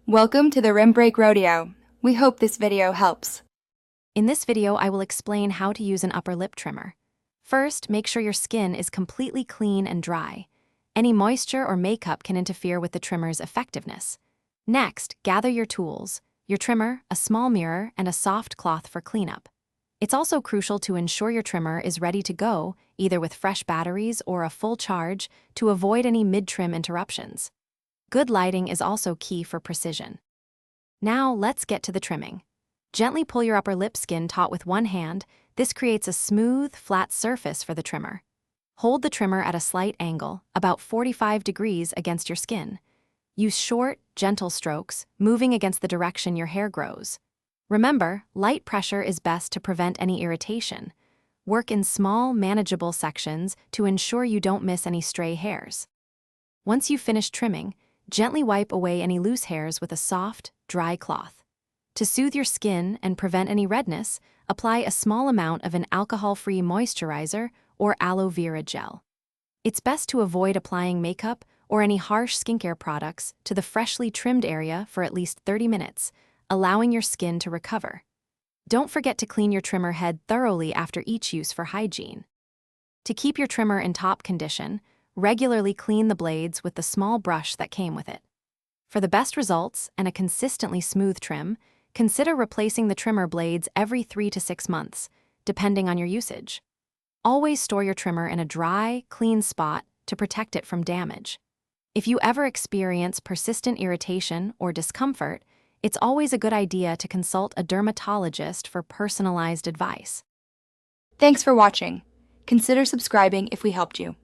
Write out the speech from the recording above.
Welcome to the Rim Break Rodeo. We hope this video helps. In this video, I will explain how to use an upper lip trimmer. First, make sure your skin is completely clean and dry. Any moisture or makeup can interfere with the trimmer's effectiveness. Next, gather your tools, your trimmer, a small mirror, and a soft cloth for cleanup. It's also crucial to ensure your trimmer is ready to go, either with fresh batteries or a full charge, to avoid any mid-trim interruptions. Good lighting is also key for precision. Now, let's get to the trimming. Gently pull your upper lip skin taut with one hand. This creates a smooth, flat surface for the trimmer. Hold the trimmer at a slight angle, about 45 degrees against your skin. Use short, gentle strokes, moving against the direction your hair grows. Remember, light pressure is best to prevent any irritation. Work in small, manageable sections to ensure you don't miss any stray hairs. Once you've finished trimming, gently wipe away any loose hairs with a soft, dry cloth. To soothe your skin and prevent any redness, apply a small amount of an alcohol-free moisturizer or aloe vera gel. It's best to avoid applying makeup or any harsh skincare products to the freshly trimmed area for at least 30 minutes, allowing your skin to recover. Don't forget to clean your trimmer head thoroughly after each use for hygiene. To keep your trimmer in top condition, regularly clean the blades with the small brush that came with it. For the best results and a consistently smooth trim, consider replacing the trimmer blades every 3 to 6 months, depending on your usage. Always store your trimmer in a dry, clean spot to protect it from damage. If you ever experience persistent irritation or discomfort, it's always a good idea to consult a dermatologist for personalized advice. Thanks for watching. Consider subscribing if we helped you.